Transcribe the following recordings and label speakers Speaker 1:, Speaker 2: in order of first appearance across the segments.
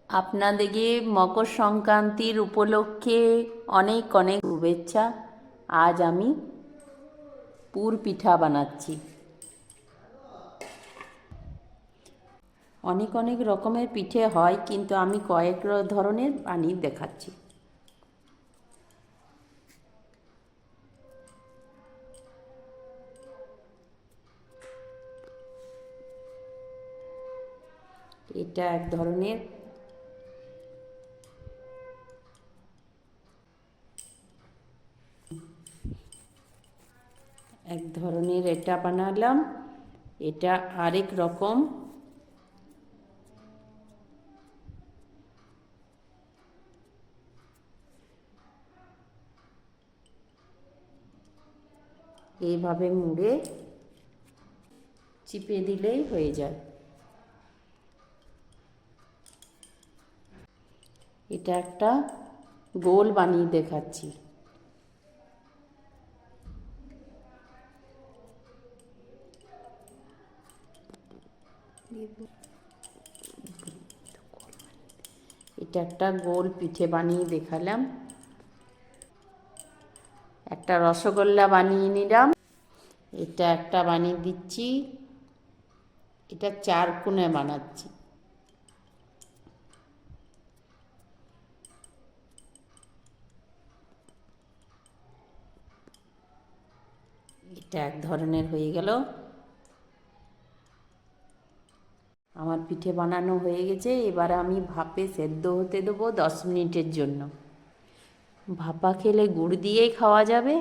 Speaker 1: আপনাদেরকে মকর সংক্রান্তির উপলক্ষে অনেক অনেক শুভেচ্ছা। আজ আমি পুর পিঠা বানাচ্ছি। অনেক অনেক রকমের পিঠে হয়, কিন্তু আমি কয়েক ধরনের বানিয়ে দেখাচ্ছি। এটা এক ধরনের এটা বানালাম। এটা আরেক রকম। এইভাবে মুড়ে চিপে দিলেই হয়ে যায়। এটা একটা গোল বানিয়ে দেখাচ্ছি। এটা একটা গোল পিঠে বানিয়ে দেখালাম। একটা রসগোল্লা বানিয়ে নিলাম। এটা একটা বানিয়ে দিচ্ছি। এটা 4 কোণে বানাচ্ছি। এটা এক ধরনের হয়ে গেল। আমার পিঠে বানানো হয়ে গেছে। এবার আমি ভাপে সেদ্ধ হতে দেবো 10 মিনিটের জন্য। ভাপা খেলে গুড় দিয়েই খাওয়া যাবে,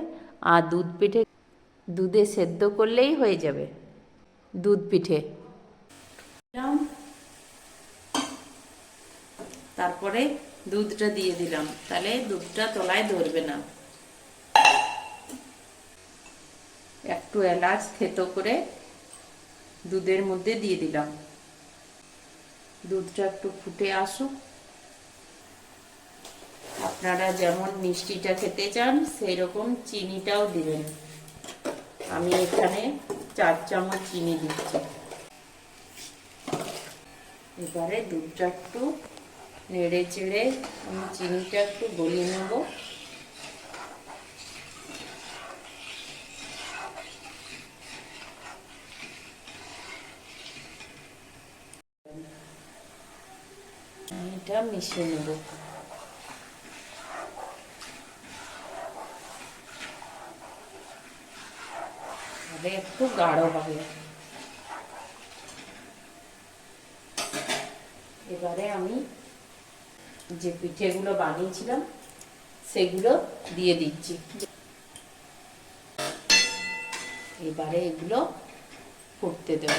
Speaker 1: আর দুধে সেদ্ধ করলেই হয়ে যাবে দুধ পিঠে। তারপরে দুধটা দিয়ে দিলাম, তাহলে দুধটা তলায় ধরবে না। একটু এলাচ থেতো করে দুধের মধ্যে দিয়ে দিলাম। দুধটা একটু ফুটে আসুক। আপনারা যেমন মিষ্টিটা খেতে চান সেই রকম চিনিটাও দিবেন। আমি এখানে 4 চামচ চিনি দিচ্ছি। এবারে দুধটা একটু নেড়ে চেড়ে আমি চিনিটা একটু গলিয়ে নেব। এটা মিশিয়ে নেব। একটু গাঢ় হবে। এবারে আমি যে পিঠেগুলো বানিয়েছিলাম সেগুলো দিয়ে দিচ্ছি। এবারে এগুলো ফুটতে দেব।